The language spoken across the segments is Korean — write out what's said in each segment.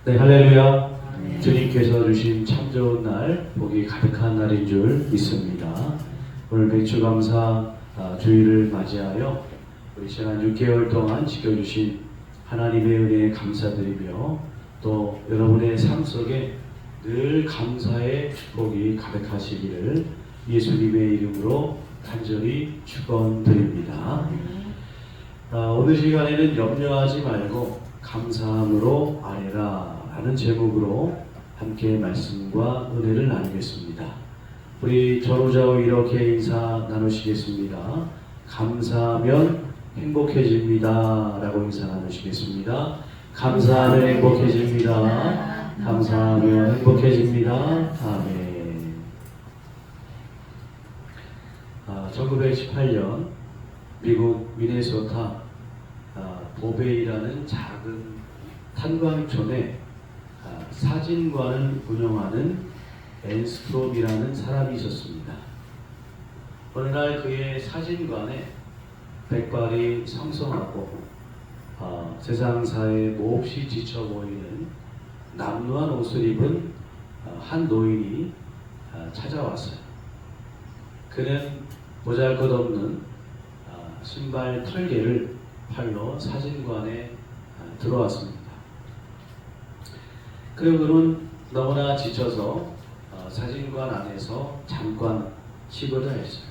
네, 할렐루야. 주님께서 주신 참 좋은 날, 복이 가득한 날인 줄 믿습니다. 오늘 백주감사 주일을 맞이하여 우리 지난 6개월 동안 지켜주신 하나님의 은혜에 감사드리며 또 여러분의 삶 속에 늘 감사의 축복이 가득하시기를 예수님의 이름으로 간절히 축원드립니다. 오늘 시간에는 염려하지 말고 감사함으로 아뢰라 하는 제목으로 함께 말씀과 은혜를 나누겠습니다. 우리 전후좌우 이렇게 인사 나누시겠습니다. 감사하면 행복해집니다 라고 인사 나누시겠습니다. 감사하면 행복해집니다. 감사하면 행복해집니다. 아멘. 1918년 미국 미네소타 보베이라는 작은 탄광촌에 사진관을 운영하는 앤스트롬이라는 사람이 있었습니다. 어느 날 그의 사진관에 백발이 성성하고 세상사에 몹시 지쳐 보이는 남루한 옷을 입은 한 노인이 찾아왔어요. 그는 보잘것없는 신발 털개를 팔러 사진관에 들어왔습니다. 그리고 그는 너무나 지쳐서 사진관 안에서 잠깐 쉬고자 했어요.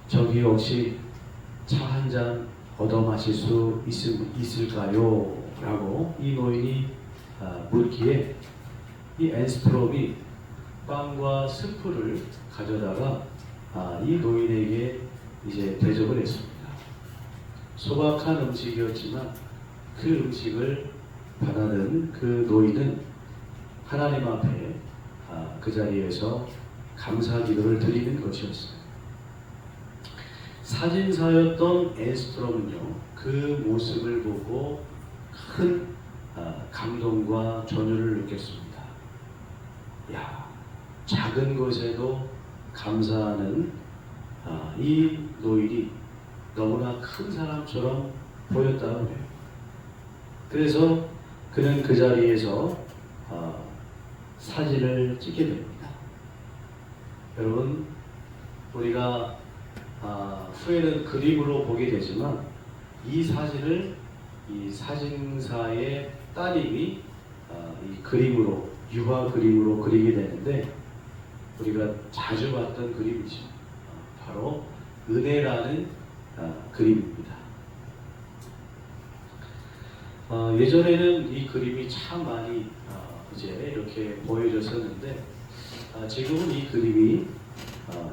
저기 혹시 차 한 잔 얻어 마실 수 있을까요? 라고 이 노인이 묻기에 이 앤스트롬이 빵과 스프를 가져다가 이 노인에게 이제 대접을 했습니다. 소박한 음식이었지만 그 음식을 받아든 그 노인은 하나님 앞에 그 자리에서 감사 기도를 드리는 것이었어요. 사진사였던 앤스트롬은요, 그 모습을 보고 큰 감동과 전율을 느꼈습니다. 야, 작은 것에도 감사하는 이 노인이 너무나 큰 사람처럼 보였다고 해요. 그래서 그는 그 자리에서 사진을 찍게 됩니다. 여러분, 우리가 후에는 그림으로 보게 되지만 이 사진을 이 사진사의 따님이 이 그림으로, 유화 그림으로 그리게 되는데 우리가 자주 봤던 그림이죠. 바로 은혜라는 그림입니다. 예전에는 이 그림이 참 많이 이제 이렇게 보여졌었는데 지금은 이 그림이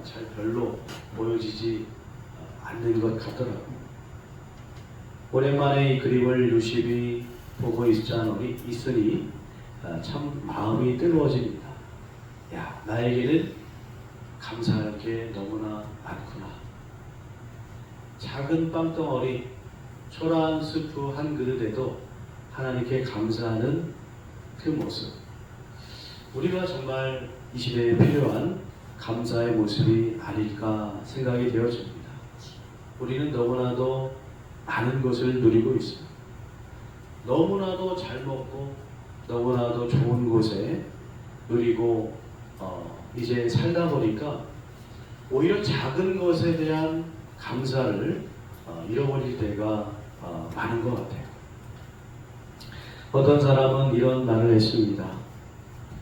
잘 별로 보여지지 않는 것 같더라고요. 오랜만에 이 그림을 유심히 보고 있으니 참 마음이 뜨거워집니다. 야, 나에게는 감사할 게 너무나 많구나. 작은 빵덩어리, 초라한 스프 한 그릇에도 하나님께 감사하는 그 모습. 우리가 정말 이 시대에 필요한 감사의 모습이 아닐까 생각이 되어집니다. 우리는 너무나도 많은 것을 누리고 있습니다. 너무나도 잘 먹고 너무나도 좋은 곳에 누리고 이제 살다 보니까 오히려 작은 것에 대한 감사를 잃어버릴 때가 많은 것 같아요. 어떤 사람은 이런 말을 했습니다.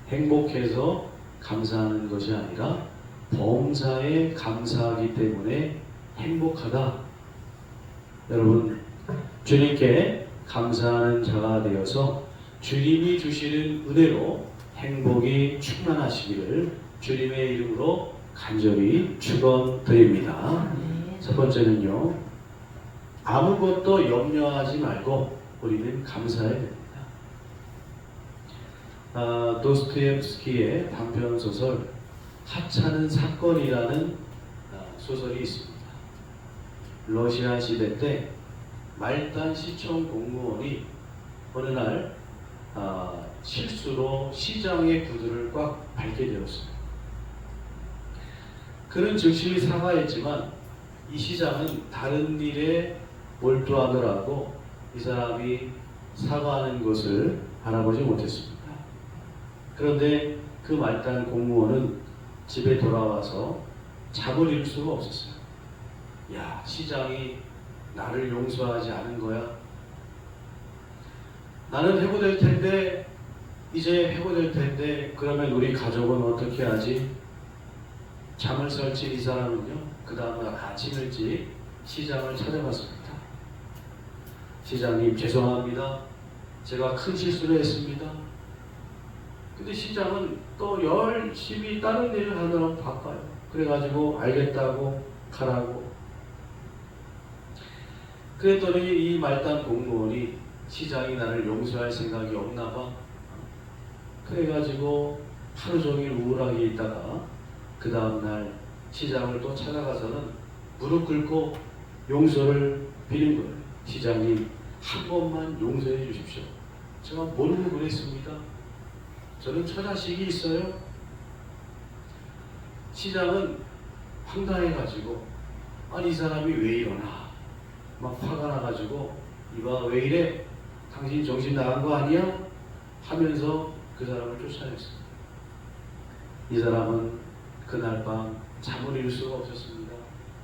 행복해서 감사하는 것이 아니라 범사에 감사하기 때문에 행복하다. 여러분, 주님께 감사하는 자가 되어서 주님이 주시는 은혜로 행복이 충만하시기를 주님의 이름으로 간절히 축원드립니다. 첫 번째는요, 아무것도 염려하지 말고 우리는 감사해야 됩니다. 도스토옙스키의 단편 소설 하찮은 사건이라는 소설이 있습니다. 러시아 시대 때 말단 시청 공무원이 어느 날 실수로 시장의 구두를 꽉 밟게 되었습니다. 그는 즉시 사과했지만 이 시장은 다른 일에 몰두하느라고 이 사람이 사과하는 것을 바라보지 못했습니다. 그런데 그 말단 공무원은 집에 돌아와서 잠을 이룰 수가 없었어요. 야, 시장이 나를 용서하지 않은 거야. 나는 해고될 텐데, 이제 해고될 텐데, 그러면 우리 가족은 어떻게 하지? 잠을 설친 이 사람은요, 그 다음날 아침 일찍 시장을 찾아갔습니다. 시장님, 죄송합니다. 제가 큰 실수를 했습니다. 근데 시장은 또 열심히 다른 일을 하느라고 바빠요. 그래가지고 알겠다고 가라고. 그랬더니 이 말단 공무원이 시장이 나를 용서할 생각이 없나 봐. 그래가지고 하루 종일 우울하게 있다가 그 다음날 시장을 또 찾아가서는 무릎 꿇고 용서를 비는 거예요. 시장님, 한 번만 용서해 주십시오. 제가 모르고 그랬습니다. 저는 처자식이 있어요. 시장은 황당해가지고, 아니 이 사람이 왜 이러나 막 화가 나가지고, 이봐 왜 이래? 당신 정신 나간 거 아니야? 하면서 그 사람을 쫓아냈습니다. 이 사람은 그날 밤 잠을 이룰 수가 없었습니다.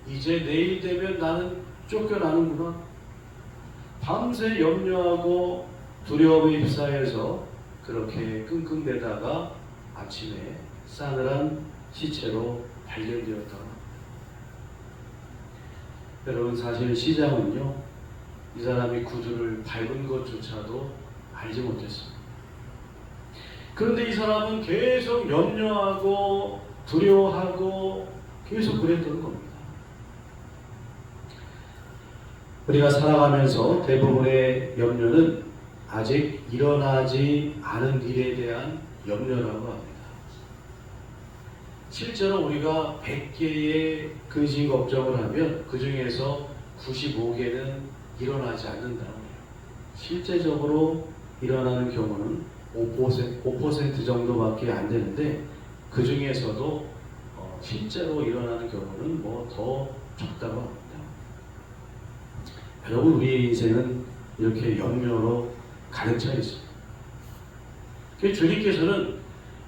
이제 내일 되면 나는 쫓겨나는구나. 밤새 염려하고 두려움에 휩싸여서 그렇게 끙끙대다가 아침에 싸늘한 시체로 발견되었다고 합니다. 여러분, 사실 시장은요, 이 사람이 구두를 밟은 것조차도 알지 못했습니다. 그런데 이 사람은 계속 염려하고 두려워하고 계속 그랬던 겁니다. 우리가 살아가면서 대부분의 염려는 아직 일어나지 않은 일에 대한 염려라고 합니다. 실제로 우리가 100개의 근심 걱정을 하면 그 중에서 95개는 일어나지 않는다고 해요. 실제적으로 일어나는 경우는 5% 정도밖에 안 되는데, 그 중에서도 실제로 일어나는 경우는 뭐 더 적다고 합니다. 여러분, 우리의 인생은 이렇게 염려로 가득 차 있습니다. 주님께서는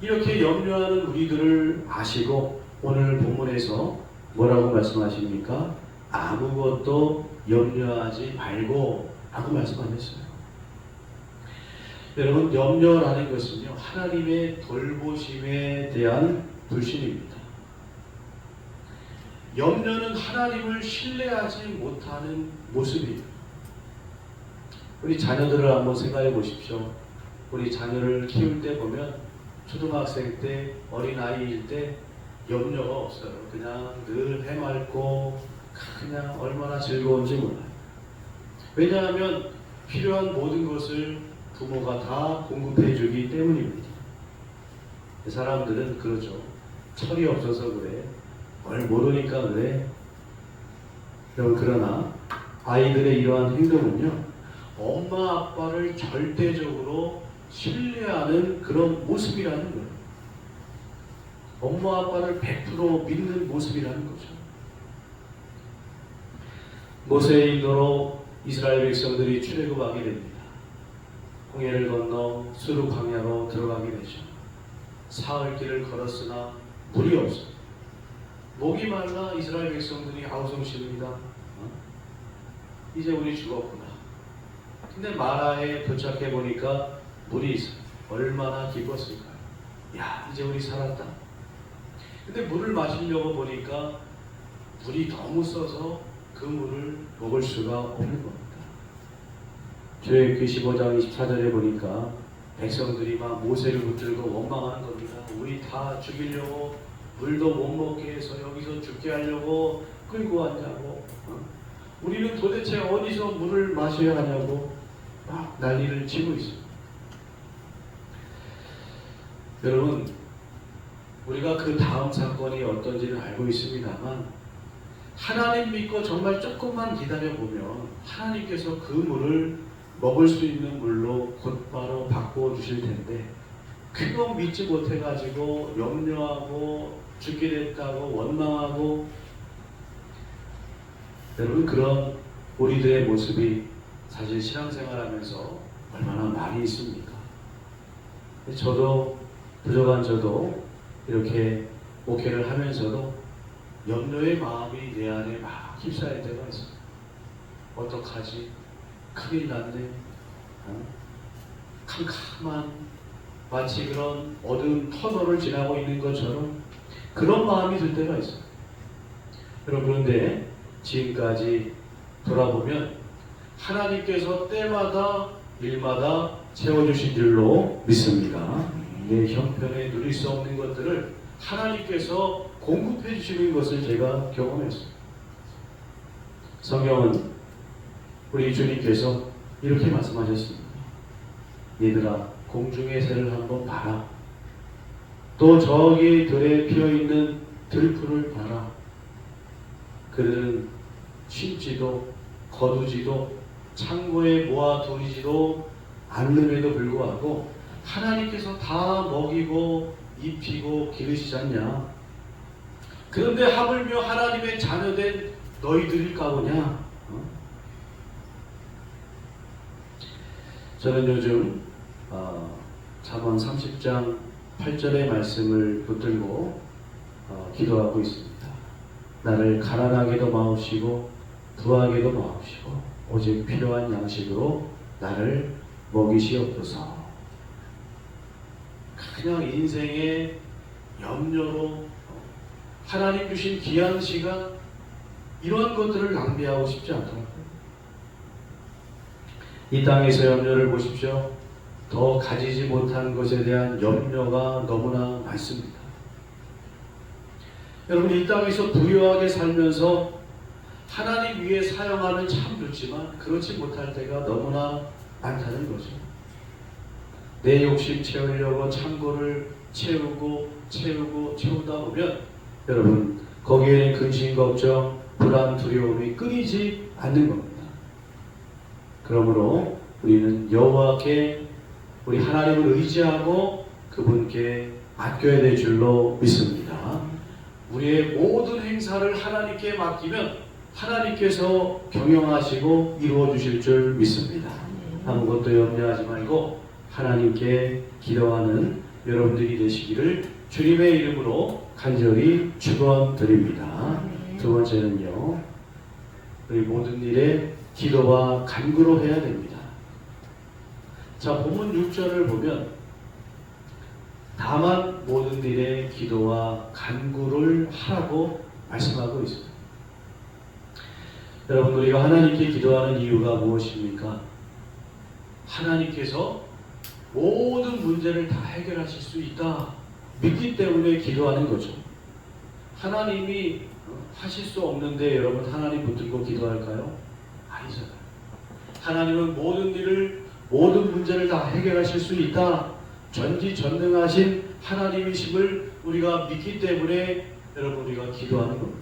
이렇게 염려하는 우리들을 아시고 오늘 본문에서 뭐라고 말씀하십니까? 아무것도 염려하지 말고 라고 말씀하셨어요. 여러분, 염려라는 것은요, 하나님의 돌보심에 대한 불신입니다. 염려는 하나님을 신뢰하지 못하는 모습이에요. 우리 자녀들을 한번 생각해 보십시오. 우리 자녀를 키울 때 보면 초등학생 때, 어린아이일 때 염려가 없어요. 그냥 늘 해맑고 그냥 얼마나 즐거운지 몰라요. 왜냐하면 필요한 모든 것을 부모가 다 공급해 주기 때문입니다. 사람들은 그러죠. 철이 없어서 그래. 뭘 모르니까 그래. 그러나 아이들의 이러한 행동은요, 엄마 아빠를 절대적으로 신뢰하는 그런 모습이라는 거예요. 엄마 아빠를 100% 믿는 모습이라는 거죠. 모세의 인도로 이스라엘 백성들이 출애굽하게 됩니다. 홍해를 건너 수르 광야로 들어가게 되죠. 사흘 길을 걸었으나 물이 없어. 목이 말라 이스라엘 백성들이 아우성십니다. 이제 우리 죽었구나. 근데 마라에 도착해 보니까 물이 있어요. 얼마나 기뻤을까요? 야, 이제 우리 살았다. 근데 물을 마시려고 보니까 물이 너무 써서 그 물을 먹을 수가 없는 겁니다. 출애굽기 15장 24절에 보니까 백성들이 막 모세를 붙들고 원망하는 겁니다. 우리 다 죽이려고 물도 못 먹게 해서 여기서 죽게 하려고 끌고 왔냐고. 우리는 도대체 어디서 물을 마셔야 하냐고 막 난리를 치고 있습니다. 여러분, 우리가 그 다음 사건이 어떤지는 알고 있습니다만, 하나님 믿고 정말 조금만 기다려보면 하나님께서 그 물을 먹을 수 있는 물로 곧바로 바꾸어 주실 텐데, 그거 믿지 못해가지고 염려하고 죽게 됐다고 원망하고, 여러분, 그런 우리들의 모습이 사실 신앙생활하면서 얼마나 많이 있습니까? 저도 부족한 저도 이렇게 목회를 하면서도 염려의 마음이 내 안에 막 휩싸일 때가 있어요. 어떡하지? 큰일 났네. 캄캄한 마치 그런 어두운 터널을 지나고 있는 것처럼 그런 마음이 들 때가 있어요. 여러분, 그런데 지금까지 돌아보면 하나님께서 때마다 일마다 채워주신 줄로 믿습니다. 내 형편에 누릴 수 없는 것들을 하나님께서 공급해 주시는 것을 제가 경험했습니다. 성경은 우리 주님께서 이렇게 말씀하셨습니다. 얘들아, 공중의 새를 한번 봐라. 또 저기 들에 피어있는 들풀을 봐라. 그들은 심지도 거두지도 창고에 모아두지도 않음에도 불구하고 하나님께서 다 먹이고 입히고 기르시지 않냐. 그런데 하물며 하나님의 자녀된 너희들일까보냐. 저는 요즘 잠언 30장 8절의 말씀을 붙들고 기도하고 있습니다. 나를 가난하게도 마옵시고 부하게도 마옵시고 오직 필요한 양식으로 나를 먹이시옵소서. 그냥 인생의 염려로 하나님 주신 귀한 시간 이러한 것들을 낭비하고 싶지 않더라고요. 이 땅에서 염려를 보십시오. 더 가지지 못한 것에 대한 염려가 너무나 많습니다. 여러분, 이 땅에서 부유하게 살면서 하나님 위해 사용하면 참 좋지만 그렇지 못할 때가 너무나 많다는 거죠. 내 욕심 채우려고 창고를 채우다 보면 여러분, 거기에는 근심, 걱정, 불안, 두려움이 끊이지 않는 겁니다. 그러므로 우리는 여호와께 우리 하나님을 의지하고 그분께 맡겨야 될 줄로 믿습니다. 우리의 모든 행사를 하나님께 맡기면 하나님께서 경영하시고 이루어 주실 줄 믿습니다. 아무것도 염려하지 말고 하나님께 기도하는 여러분들이 되시기를 주님의 이름으로 간절히 축원드립니다. 두 번째는요, 우리 모든 일에 기도와 간구로 해야 됩니다. 자, 본문 6절을 보면 다만 모든 일에 기도와 간구를 하라고 말씀하고 있습니다. 여러분, 우리가 하나님께 기도하는 이유가 무엇입니까? 하나님께서 모든 문제를 다 해결하실 수 있다 믿기 때문에 기도하는 거죠. 하나님이 하실 수 없는데 여러분 하나님 붙들고 기도할까요? 아니잖아요. 하나님은 모든 문제를 다 해결하실 수 있다, 전지전능하신 하나님이심을 우리가 믿기 때문에 여러분 우리가 기도하는 겁니다.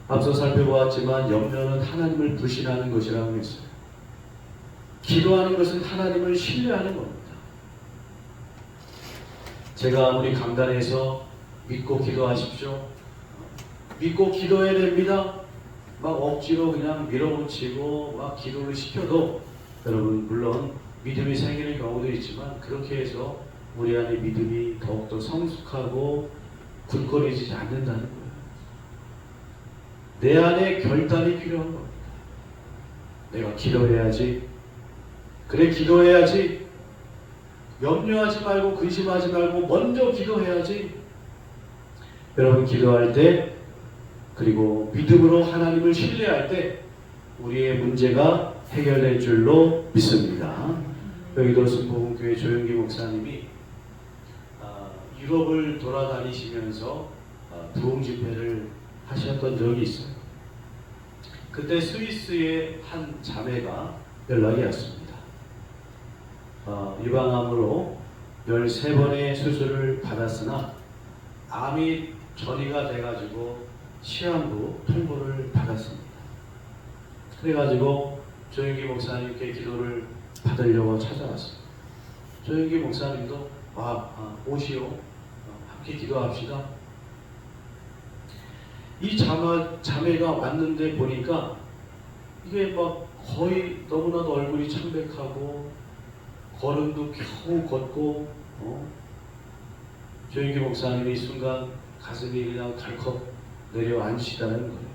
앞서 살펴보았지만 염려는 하나님을 불신하는 것이라고 했어요. 기도하는 것은 하나님을 신뢰하는 겁니다. 제가 아무리 강단해서 믿고 기도하십시오, 믿고 기도해야 됩니다, 막 억지로 그냥 밀어붙이고 막 기도를 시켜도 여러분 물론 믿음이 생기는 경우도 있지만 그렇게 해서 우리 안에 믿음이 더욱더 성숙하고 굳건해지지 않는다는 거예요. 내 안에 결단이 필요한 겁니다. 내가 기도해야지. 그래, 기도해야지. 염려하지 말고 근심하지 말고 먼저 기도해야지. 여러분, 기도할 때 그리고 믿음으로 하나님을 신뢰할 때 우리의 문제가 해결될 줄로 믿습니다. 여기도 순복음교회 조영기 목사님이 유럽을 돌아다니시면서 부흥 집회를 하셨던 적이 있어요. 그때 스위스의 한 자매가 연락이 왔습니다. 유방암으로 13번의 수술을 받았으나 암이 전이가 돼가지고 시한부 통보를 받았습니다. 그래가지고 조영기 목사님께 기도를 받으려고 찾아왔어요. 조영기 목사님도 오시오, 함께 기도합시다. 이 자매가 왔는데 보니까 이게 막 거의 너무나도 얼굴이 창백하고 걸음도 겨우 걷고 조영기 목사님이 이 순간 가슴이 그냥 덜컥 내려앉으시다는 거예요.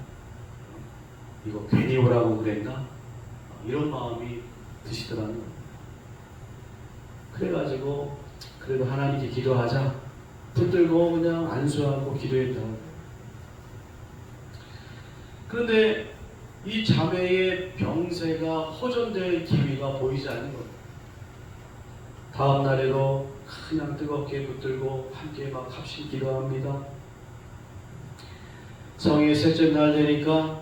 이거 괜히 오라고 그랬나? 이런 마음이 드시더라는 거예요. 그래가지고 그래도 하나님께 기도하자 붙들고 그냥 안수하고 기도했다고. 그런데 이 자매의 병세가 호전될 기미가 보이지 않는 거예요. 다음 날에도 그냥 뜨겁게 붙들고 함께 막 합심 기도합니다. 성의 셋째 날 되니까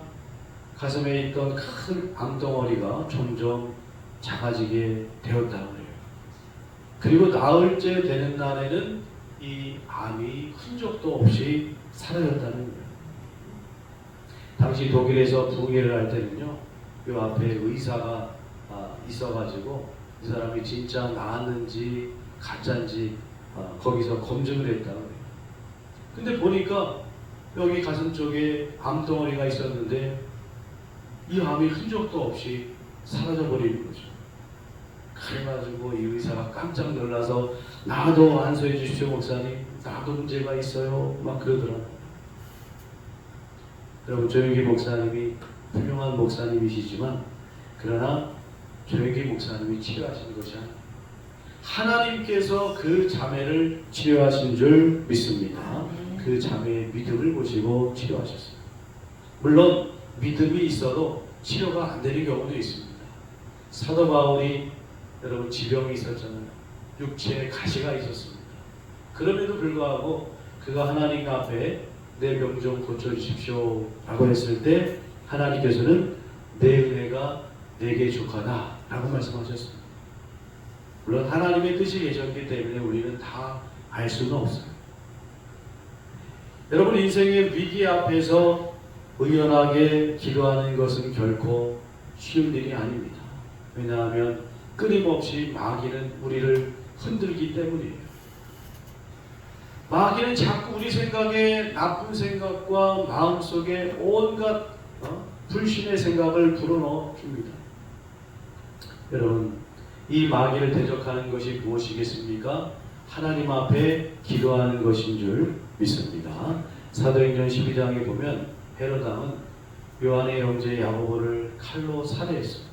가슴에 있던 큰 암덩어리가 점점 작아지게 되었다고 해요. 그리고 나흘째 되는 날에는 이 암이 흔적도 없이 사라졌다는 거예요. 당시 독일에서 부흥회를 할 때는요, 요 앞에 의사가 있어가지고 이 사람이 진짜 나았는지 가짜인지 거기서 검증을 했다고 해요. 근데 보니까 여기 가슴 쪽에 암덩어리가 있었는데 이 암이 흔적도 없이 사라져 버리는 거죠. 그래가지고 이 의사가 깜짝 놀라서 나도 안수해 주십시오 목사님, 나도 문제가 있어요 막 그러더라고요. 여러분, 조영기 목사님이 훌륭한 목사님이시지만 그러나 조영기 목사님이 치료하신 것이 아니에요. 하나님께서 그 자매를 치료하신 줄 믿습니다. 그 자매의 믿음을 보시고 치료하셨어요. 물론 믿음이 있어도 치료가 안 되는 경우도 있습니다. 사도 바울이 여러분 지병이 있었잖아요. 육체에 가시가 있었습니다. 그럼에도 불구하고 그가 하나님 앞에 내 병 좀 고쳐주십시오 라고 했을 때 하나님께서는 내 은혜가 내게 족하다 라고 말씀하셨습니다. 물론 하나님의 뜻이 계셨기 때문에 우리는 다 알 수는 없어요. 여러분, 인생의 위기 앞에서 의연하게 기도하는 것은 결코 쉬운 일이 아닙니다. 왜냐하면 끊임없이 마귀는 우리를 흔들기 때문이에요. 마귀는 자꾸 우리 생각에 나쁜 생각과 마음속에 온갖 불신의 생각을 불어넣어 줍니다. 여러분, 이 마귀를 대적하는 것이 무엇이겠습니까? 하나님 앞에 기도하는 것인 줄 믿습니다. 사도행전 12장에 보면 헤로당은 요한의 형제 야고보를 칼로 살해했습니다.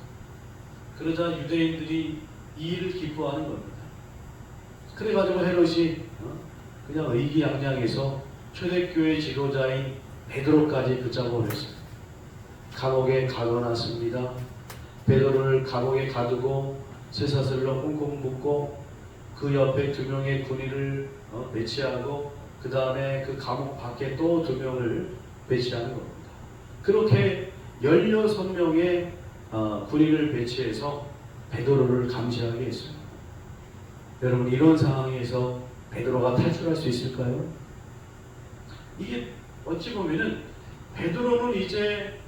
그러자 유대인들이 이 일을 기뻐하는 겁니다. 그래가지고 헤롯이 그냥 의기양양해서 초대교회 지도자인 베드로까지 붙잡아 버렸어요. 감옥에 가둬놨습니다. 베드로를 감옥에 가두고 쇠사슬로 꽁꽁 묶고 그 옆에 2명의 군인을 배치하고 그 다음에 그 감옥 밖에 또 2명을 배치하는 겁니다. 그렇게 16명의 군인을 배치해서 베드로를 감시하게 했어요. 여러분, 이런 상황에서 베드로가 탈출할 수 있을까요? 이게 어찌 보면은 베드로는 이제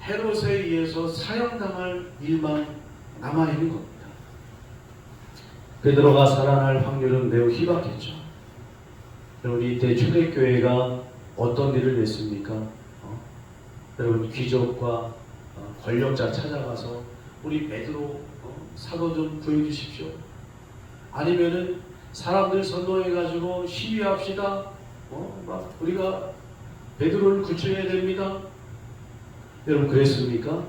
헤롯에 의해서 사형당할 일만 남아있는 겁니다. 베드로가 살아날 확률은 매우 희박했죠. 여러분, 이때 초대교회가 어떤 일을 했습니까? 여러분, 귀족과 권력자 찾아가서 우리 베드로 사도 좀 구해주십시오. 아니면은 사람들 선동해가지고 시위합시다. 막 우리가 베드로를 구출해야 됩니다. 여러분, 그랬습니까?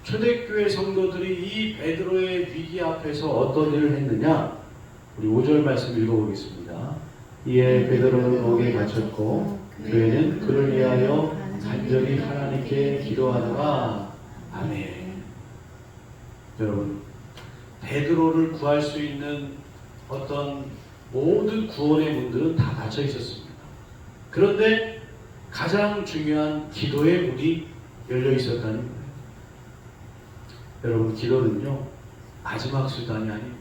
초대교회 성도들이 이 베드로의 위기 앞에서 어떤 일을 했느냐? 우리 5절 말씀 읽어보겠습니다. 이에 베드로는 옥에 갇혔고 교회는 그를 위하여 간절히 하나님께 기도하더라. 아멘. 여러분, 베드로를 구할 수 있는 어떤 모든 구원의 문들은 다 닫혀 있었습니다. 그런데 가장 중요한 기도의 문이 열려 있었다는 거예요. 여러분, 기도는요 마지막 수단이 아닙니다.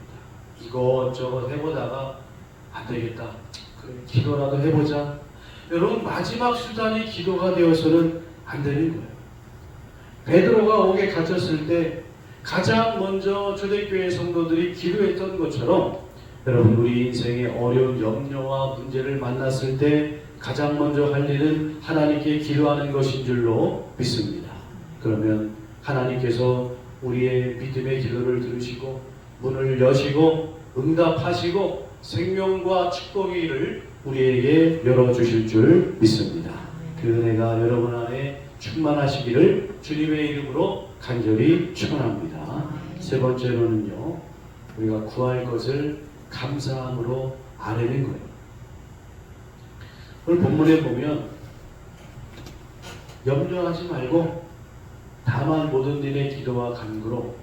이것저것 해보다가 안 되겠다, 그래 기도라도 해보자. 여러분, 마지막 수단이 기도가 되어서는 안 되는 거예요. 베드로가 옥에 갇혔을 때 가장 먼저 초대교회 성도들이 기도했던 것처럼 여러분, 우리 인생의 어려운 염려와 문제를 만났을 때 가장 먼저 할 일은 하나님께 기도하는 것인 줄로 믿습니다. 그러면 하나님께서 우리의 믿음의 기도를 들으시고 문을 여시고 응답하시고 생명과 축복의 우리에게 열어주실 줄 믿습니다. 그 은혜가 여러분 안에 충만하시기를 주님의 이름으로 간절히 축원합니다. 세 번째로는요, 우리가 구할 것을 감사함으로 아뢰는 거예요. 오늘 본문에 보면 염려하지 말고 다만 모든 일의 기도와 간구로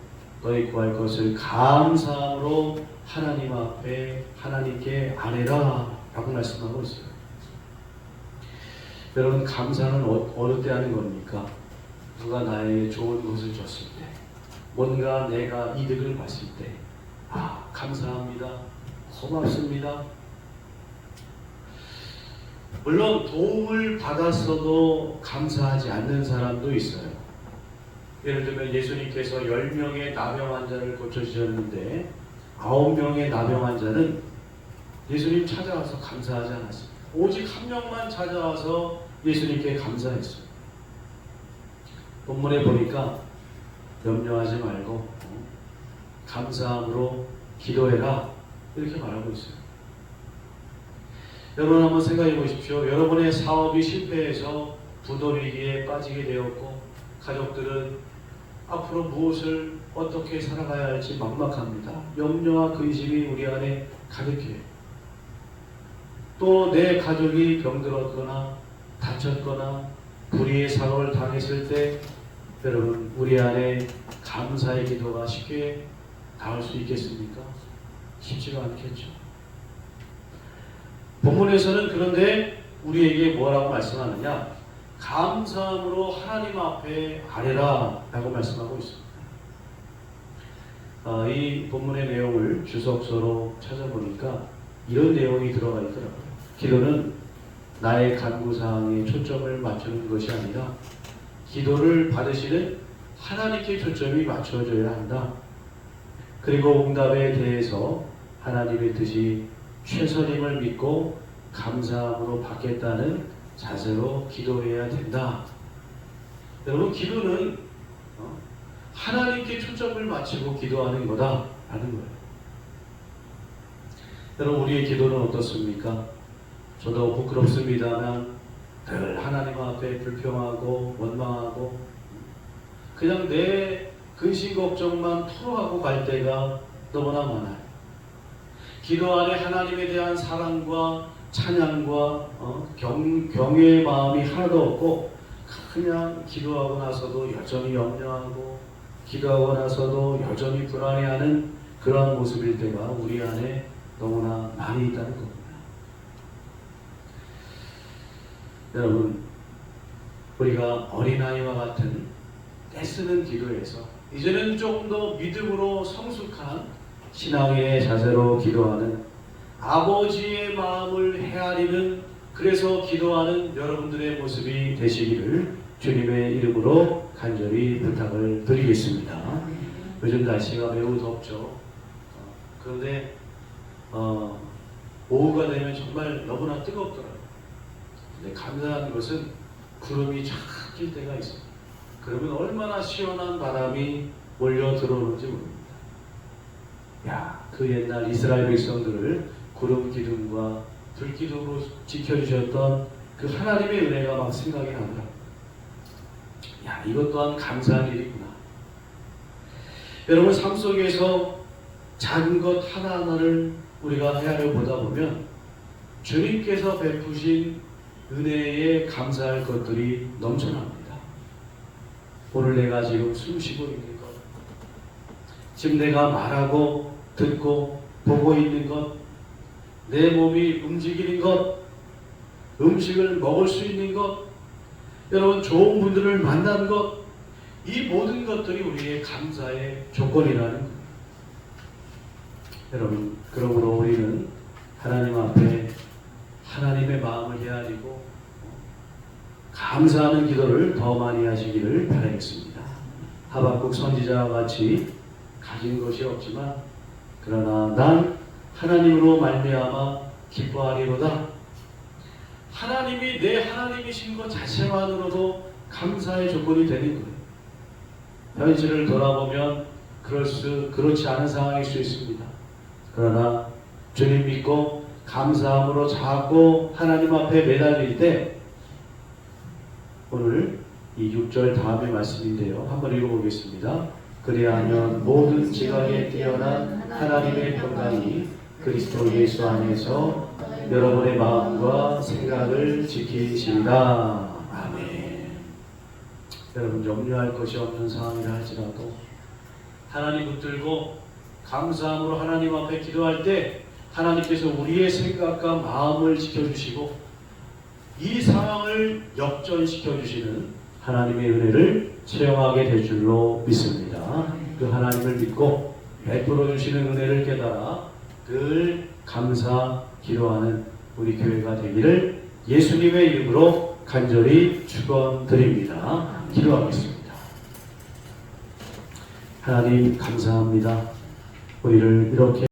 너희 구할 것을 감사함으로 하나님 앞에 하나님께 아뢰라 라고 말씀하고 있어요. 여러분, 감사는 어느 때 하는 겁니까? 누가 나에게 좋은 것을 줬을 때, 뭔가 내가 이득을 봤을 때, 감사합니다, 고맙습니다. 물론 도움을 받았어도 감사하지 않는 사람도 있어요. 예를 들면 예수님께서 10명의 나병 환자를 고쳐주셨는데 9명의 나병 환자는 예수님 찾아와서 감사하지 않았습니다. 오직 한 명만 찾아와서 예수님께 감사했어요. 본문에 보니까 염려하지 말고 감사함으로 기도해라 이렇게 말하고 있어요. 여러분 한번 생각해 보십시오. 여러분의 사업이 실패해서 부도위기에 빠지게 되었고 가족들은 앞으로 무엇을 어떻게 살아가야 할지 막막합니다. 염려와 근심이 우리 안에 가득해요. 또 내 가족이 병들었거나 다쳤거나 불의의 사고를 당했을 때 여러분, 우리 안에 감사의 기도가 쉽게 닿을 수 있겠습니까? 쉽지가 않겠죠. 본문에서는 그런데 우리에게 뭐라고 말씀하느냐? 감사함으로 하나님 앞에 아뢰라 라고 말씀하고 있습니다. 이 본문의 내용을 주석서로 찾아보니까 이런 내용이 들어가 있더라고요. 기도는 나의 간구사항에 초점을 맞추는 것이 아니라 기도를 받으시는 하나님께 초점이 맞춰져야 한다. 그리고 응답에 대해서 하나님의 뜻이 최선임을 믿고 감사함으로 받겠다는 자세로 기도해야 된다. 여러분, 기도는 하나님께 초점을 맞추고 기도하는 거다라는 거예요. 여러분, 우리의 기도는 어떻습니까? 저도 부끄럽습니다만 늘 하나님 앞에 불평하고 원망하고 그냥 내 근심 걱정만 토로하고 갈 때가 너무나 많아요. 기도 안에 하나님에 대한 사랑과 찬양과 경외의 마음이 하나도 없고 그냥 기도하고 나서도 여전히 염려하고 기도하고 나서도 여전히 불안해하는 그러한 모습일 때가 우리 안에 너무나 많이 있다는 겁니다. 여러분, 우리가 어린아이와 같은 떼쓰는 기도에서 이제는 조금 더 믿음으로 성숙한 신앙의 자세로 기도하는 아버지의 마음을 헤아리는, 그래서 기도하는 여러분들의 모습이 되시기를 주님의 이름으로 간절히 부탁을 드리겠습니다. 요즘 날씨가 매우 덥죠. 그런데 오후가 되면 정말 너무나 뜨겁더라고요. 근데 감사한 것은 구름이 쫙 낄 때가 있어요. 그러면 얼마나 시원한 바람이 몰려 들어오는지 모릅니다. 그 옛날 이스라엘 백성들을 구름 기둥과 불 기둥으로 지켜주셨던 그 하나님의 은혜가 막 생각이 난다. 이것 또한 감사한 일이구나. 여러분, 삶 속에서 작은 것 하나하나를 우리가 헤아려 보다 보면 주님께서 베푸신 은혜에 감사할 것들이 넘쳐납니다. 오늘 내가 지금 숨 쉬고 있는 것, 지금 내가 말하고 듣고 보고 있는 것, 내 몸이 움직이는 것, 음식을 먹을 수 있는 것, 여러분 좋은 분들을 만난 것, 이 모든 것들이 우리의 감사의 조건이라는 겁니다. 여러분, 그러므로 우리는 하나님 앞에 하나님의 마음을 헤아리고 감사하는 기도를 더 많이 하시기를 바라겠습니다. 하박국 선지자와 같이 가진 것이 없지만 그러나 난 하나님으로 말미암아 기뻐하리로다. 하나님이 내 하나님이신 것 자체만으로도 감사의 조건이 되는 거예요. 현실을 돌아보면 그렇지 않은 상황일 수 있습니다. 그러나 주님 믿고 감사함으로 자꾸 하나님 앞에 매달릴 때, 오늘 이 6절 다음의 말씀인데요. 한번 읽어보겠습니다. 그리하면 모든 지각에 뛰어난 하나님의 평강이 그리스도 예수 안에서 여러분의 마음과 생각을 지키시리라. 아멘. 여러분, 염려할 것이 없는 상황이라 할지라도 하나님 붙들고 감사함으로 하나님 앞에 기도할 때 하나님께서 우리의 생각과 마음을 지켜주시고 이 상황을 역전시켜 주시는 하나님의 은혜를 체험하게 될 줄로 믿습니다. 그 하나님을 믿고 베풀어 주시는 은혜를 깨달아 늘 감사 기도하는 우리 교회가 되기를 예수님의 이름으로 간절히 축원드립니다. 기도하겠습니다. 하나님 감사합니다. 우리를 이렇게